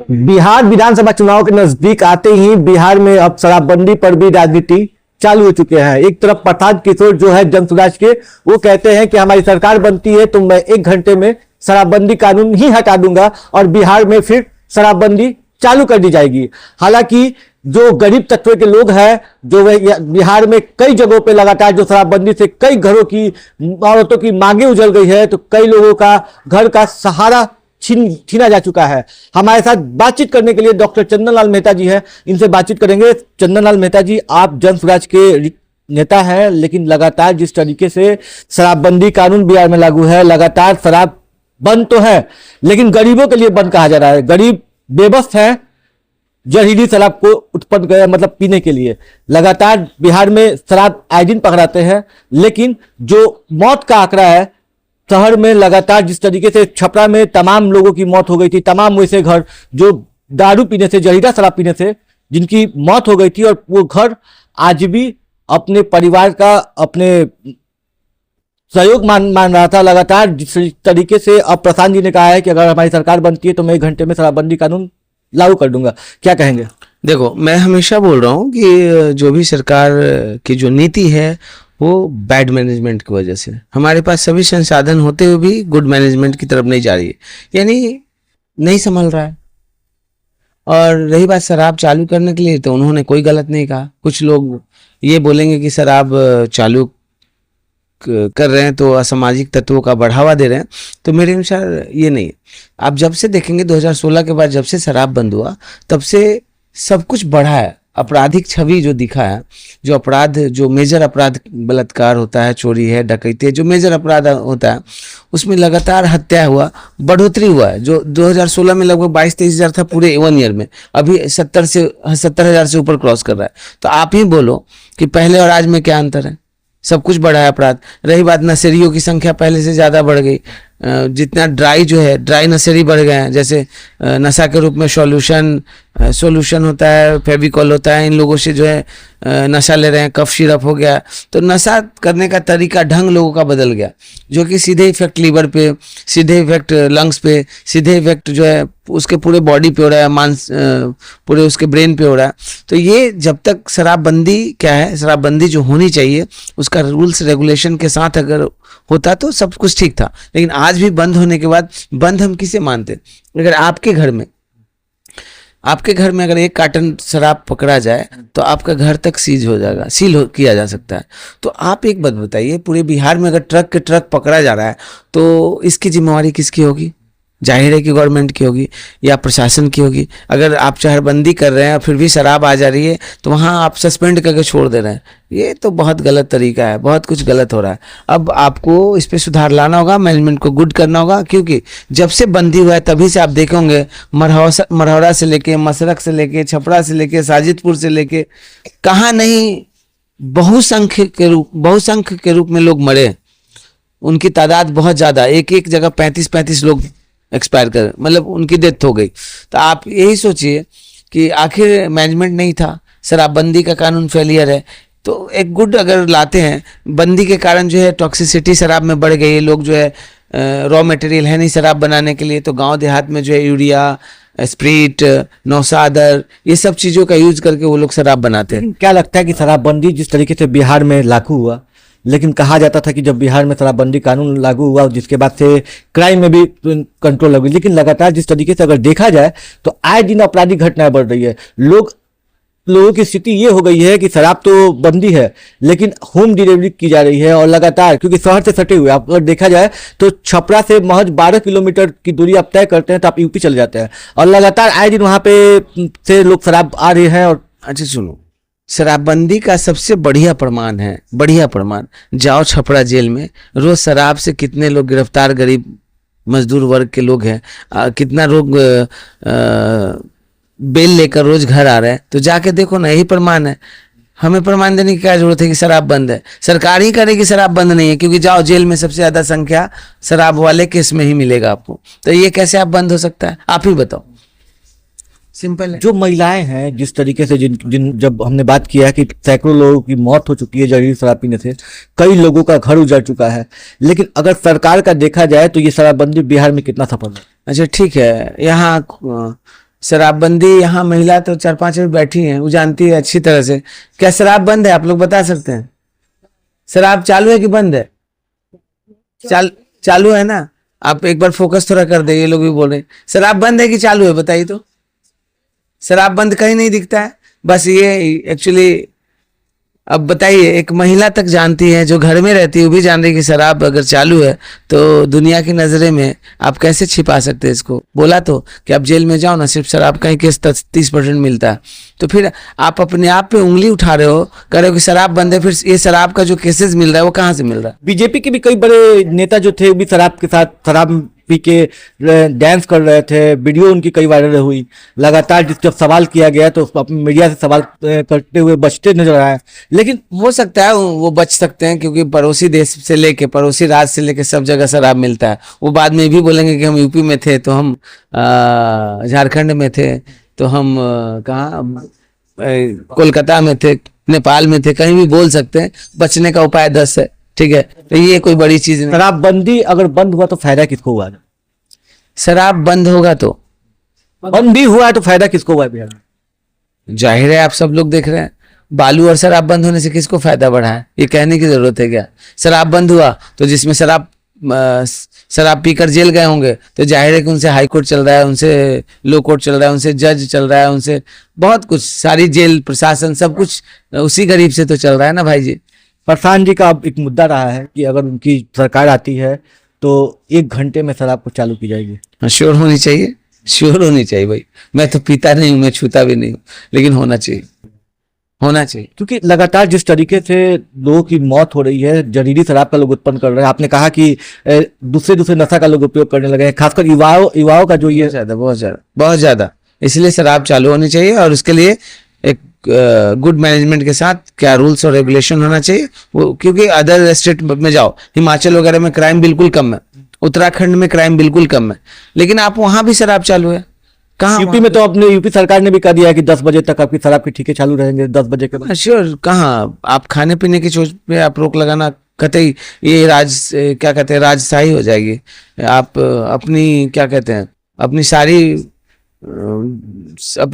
बिहार विधानसभा चुनाव के नजदीक आते ही बिहार में अब शराबबंदी पर भी राजनीति चालू हो चुके हैं। एक तरफ प्रशांत किशोर जो है जनसुराज के, वो कहते हैं कि हमारी सरकार बनती है तो मैं 1 घंटे में शराबबंदी कानून ही हटा दूंगा और बिहार में फिर शराबबंदी चालू कर दी जाएगी। हालांकि जो गरीब तत्व के लोग हैं, जो बिहार में कई जगहों पे लगातार जो शराबबंदी से कई घरों की औरतों की मांगे उजल गई है, तो कई लोगों का घर का सहारा छीना जा चुका है। हमारे साथ बातचीत करने के लिए डॉक्टर चंदन लाल मेहता जी हैं, इनसे बातचीत करेंगे। चंदन लाल मेहता जी, आप जनसुराज के नेता हैं, लेकिन लगातार जिस तरीके से शराबबंदी कानून बिहार में लागू है, लगातार शराब बंद तो है लेकिन गरीबों के लिए बंद कहा जा रहा है। गरीब बेबस है जहरीली शराब को उत्पन्न कर, मतलब पीने के लिए। लगातार बिहार में शराब आए दिन पकड़ाते हैं, लेकिन जो मौत का आंकड़ा है शहर में, लगातार जिस तरीके से छपरा में तमाम लोगों की मौत हो गई थी, तमाम वैसे घर जो दारू पीने से, जहरीला शराब पीने से जिनकी मौत हो गई थी, और वो घर आज भी अपने परिवार का, अपने सहयोग मान रहा था। लगातार जिस तरीके से अब प्रशांत जी ने कहा है कि अगर हमारी सरकार बनती है तो मैं 1 घंटे में शराबबंदी कानून लागू कर दूंगा, क्या कहेंगे? देखो, मैं हमेशा बोल रहा हूँ कि जो भी सरकार की जो नीति है वो बैड मैनेजमेंट की वजह से, हमारे पास सभी संसाधन होते हुए भी गुड मैनेजमेंट की तरफ नहीं जा रही है, यानी नहीं संभल रहा है। और रही बात शराब चालू करने के लिए, तो उन्होंने कोई गलत नहीं कहा। कुछ लोग ये बोलेंगे कि शराब चालू कर रहे हैं तो असामाजिक तत्वों का बढ़ावा दे रहे हैं, तो मेरे अनुसार ये नहीं है। आप जब से देखेंगे 2016 के बाद जब से शराब बंद हुआ, तब से सब कुछ बढ़ा है। आपराधिक छवि जो दिखा है, जो अपराध, जो मेजर अपराध, बलात्कार होता है, चोरी है, डकैती है, जो मेजर अपराध होता है, उसमें लगातार हत्या हुआ, बढ़ोतरी हुआ है। जो 2016 में लगभग 22-23 हज़ार था पूरे 1 ईयर में, अभी 70,000 से ऊपर क्रॉस कर रहा है। तो आप ही बोलो कि पहले और आज में क्या अंतर है? सब कुछ बढ़ा है अपराध। रही बात नशेड़ियों की संख्या पहले से ज़्यादा बढ़ गई। जितना ड्राई जो है, ड्राई नशेड़ी बढ़ गए हैं। जैसे नशा के रूप में सॉल्यूशन होता है, फेविकॉल होता है, इन लोगों से जो है नशा ले रहे हैं, कफ सिरप हो गया। तो नशा करने का तरीका, ढंग लोगों का बदल गया, जो कि सीधे इफेक्ट लीवर पे, सीधे इफेक्ट लंग्स पे, सीधे इफेक्ट जो है उसके पूरे बॉडी पे हो रहा है, पूरे उसके ब्रेन पे हो रहा है। तो ये जब तक शराबबंदी क्या है, शराबबंदी जो होनी चाहिए उसका रूल्स रेगुलेशन के साथ अगर होता तो सब कुछ ठीक था। लेकिन आज भी बंद होने के बाद, बंद हम किसे मानते? अगर आपके घर में अगर 1 कार्टन शराब पकड़ा जाए तो आपका घर तक सीज हो जाएगा, किया जा सकता है। तो आप एक बात बताइए, पूरे बिहार में अगर ट्रक के ट्रक पकड़ा जा रहा है तो इसकी जिम्मेवारी किसकी होगी? जाहिर है कि गवर्नमेंट की होगी या प्रशासन की होगी। अगर आप शहरबंदी कर रहे हैं और फिर भी शराब आ जा रही है तो वहाँ आप सस्पेंड करके छोड़ दे रहे हैं, ये तो बहुत गलत तरीका है, बहुत कुछ गलत हो रहा है। अब आपको इस पे सुधार लाना होगा, मैनेजमेंट को गुड करना होगा, क्योंकि जब से बंदी हुआ है तभी से आप देखेंगे मरहौरा से लेके, मसरख से लेके, छपरा से लेके, साजिदपुर से लेके, कहाँ नहीं बहुसंख्य के रूप में लोग मरे। उनकी तादाद बहुत ज़्यादा, एक जगह 35 लोग एक्सपायर कर, मतलब उनकी डेथ हो गई। तो आप यही सोचिए कि आखिर मैनेजमेंट नहीं था, शराबबंदी का कानून फेलियर है। तो एक गुड अगर लाते हैं, बंदी के कारण जो है टॉक्सिसिटी शराब में बढ़ गई है, लोग जो है रॉ मटेरियल है नहीं शराब बनाने के लिए, तो गांव देहात में जो है यूरिया, स्प्रिट, नौसादर, ये सब चीज़ों का यूज करके वो लोग शराब बनाते हैं। क्या लगता है कि शराबबंदी जिस तरीके से बिहार में लागू हुआ, लेकिन कहा जाता था कि जब बिहार में शराबबंदी कानून लागू हुआ जिसके बाद से क्राइम में भी कंट्रोल लगी, लेकिन लगातार जिस तरीके से अगर देखा जाए तो आए दिन आपराधिक घटनाएं बढ़ रही है। लोगों की स्थिति ये हो गई है कि शराब तो बंदी है लेकिन होम डिलीवरी की जा रही है, और लगातार, क्योंकि शहर से सटे हुए, आप अगर देखा जाए तो छपरा से महज 12 किलोमीटर की दूरी आप तय करते हैं तो आप यूपी चले जाते हैं, और लगातार आए दिन वहां पे से लोग शराब आ रहे हैं। और अच्छा सुनो, शराबबंदी का सबसे बढ़िया प्रमाण, जाओ छपरा जेल में, रोज शराब से कितने लोग गिरफ्तार, गरीब मजदूर वर्ग के लोग हैं, कितना लोग बेल लेकर रोज घर आ रहे हैं। तो जाके देखो ना, यही प्रमाण है। हमें प्रमाण देने की क्या जरूरत है कि शराब बंद है? सरकार ही करेगी शराब बंद नहीं है, क्योंकि जाओ जेल में सबसे ज्यादा संख्या शराब वाले केस में ही मिलेगा आपको। तो ये कैसे आप बंद हो सकता है? आप ही बताओ। सिंपल है। जो महिलाएं हैं, जिस तरीके से जब हमने बात किया है कि सैकड़ों लोगों की मौत हो चुकी है जहरीली शराब पीने से, कई लोगों का घर उजड़ चुका है, लेकिन अगर सरकार का देखा जाए तो ये शराबबंदी बिहार में कितना सफल है? अच्छा ठीक है, यहाँ शराबबंदी, यहाँ महिला तो 4-5 बैठी हैं, वो जानती है अच्छी तरह से। क्या शराब बंद है, आप लोग बता सकते हैं? शराब चालू है कि बंद है? चालू है ना। आप एक बार फोकस थोड़ा कर दे, ये लोग भी बोल रहे हैं शराब बंद है कि चालू है, बताइए तो। शराब बंद कहीं नहीं दिखता है। बस ये एक्चुअली, अब बताइए, एक महिला तक जानती है जो घर में रहती है, वो भी जान रही है कि शराब अगर चालू है तो दुनिया की नजरे में आप कैसे छिपा सकते हैं इसको। बोला तो कि आप जेल में जाओ ना, सिर्फ शराब का ही केस 30% मिलता है, तो फिर आप अपने आप पे उंगली उठा रहे हो, कह रहे हो कि शराब बंद है, फिर ये शराब का जो केसेस मिल रहा है वो कहाँ से मिल रहा है? बीजेपी के भी कई बड़े नेता जो थे भी शराब के साथ, शराब पी के डांस कर रहे थे, वीडियो उनकी कई वायरल हुई। लगातार जब सवाल किया गया तो अपनी मीडिया से सवाल करते हुए बचते नजर आए। लेकिन हो सकता है वो बच सकते हैं, क्योंकि पड़ोसी देश से लेके, पड़ोसी राज्य से लेके सब जगह शराब मिलता है। वो बाद में भी बोलेंगे कि हम यूपी में थे, तो हम झारखंड में थे, तो हम कहाँ, कोलकाता में थे, नेपाल में थे, कहीं भी बोल सकते हैं। बचने का उपाय 10 है, ठीक है, तो ये कोई बड़ी चीज नहीं। शराबबंदी अगर बंद हुआ तो फायदा किसको हुआ? शराब बंद होगा तो, बंद भी हुआ है तो फायदा किसको हुआ बिहार में? जाहिर है आप सब लोग देख रहे हैं, बालू और शराब बंद होने से किसको फायदा बढ़ा है, ये कहने की जरूरत है क्या? शराब बंद हुआ तो जिसमें शराब पीकर जेल गए होंगे, तो जाहिर है कि उनसे हाई कोर्ट चल रहा है, उनसे लो कोर्ट चल रहा है, उनसे जज चल रहा है, उनसे बहुत कुछ, सारी जेल प्रशासन सब कुछ उसी गरीब से तो चल रहा है ना भाई जी। प्रशांत जी का अब एक मुद्दा रहा है कि अगर उनकी सरकार आती है तो 1 घंटे में शराब को चालू की जाएगी। श्योर होनी चाहिए, श्योर होनी चाहिए भाई। मैं तो पीता नहीं हूँ, मैं छूता भी नहीं हूँ, लेकिन होना चाहिए, होना चाहिए। क्योंकि लगातार जिस तरीके से लोगों की मौत हो रही है, जहरीली शराब का लोग उत्पन्न कर रहे हैं। आपने कहा कि दूसरे नशा का लोग उपयोग करने लगे हैं, खासकर युवाओं का जो ये बहुत ज्यादा, इसलिए शराब चालू होनी चाहिए। और उसके लिए एक गुड मैनेजमेंट के साथ क्या रूल्स और रेगुलेशन होना चाहिए वो, क्योंकि अदर स्टेट में जाओ, हिमाचल वगैरह में क्राइम बिल्कुल कम है, उत्तराखंड में क्राइम बिल्कुल कम है, लेकिन आप वहां भी शराब चालू है। कहाँ? यूपी में तो अपने यूपी सरकार ने भी कह दिया है कि 10 बजे तक आपकी शराब के ठेके चालू रहेंगे, 10 बजे के बाद। श्योर, कहाँ आप खाने पीने की चोट पे आप रोक लगाना, कतई ये क्या कहते हैं, राजशाही हो जाएगी। आप अपनी क्या कहते हैं, अपनी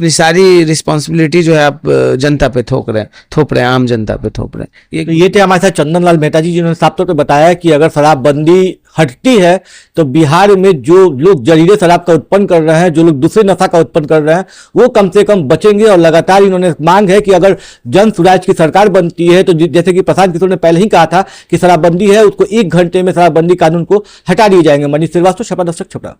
सारी रिस्पॉन्सिबिलिटी जो है आप जनता पे थोप रहे हैं, आम जनता पे थोप रहे हैं। ये थे हमारे साथ चंदन लाल मेहता जी, जिन्होंने साफ तौर पे बताया कि अगर शराबबंदी हटती है तो बिहार में जो लोग जहरीले शराब का उत्पन्न कर रहे हैं, जो लोग दूसरे नशा का उत्पन्न कर रहे हैं, वो कम से कम बचेंगे। और लगातार इन्होंने मांग है कि अगर जन स्वराज की सरकार बनती है तो जैसे कि प्रशांत किशोर ने पहले ही कहा था कि शराबबंदी है, उसको 1 घंटे में शराबबंदी कानून को हटा दिए जाएंगे। मनीष श्रीवास्तव, छपरा दस्तक, छपरा।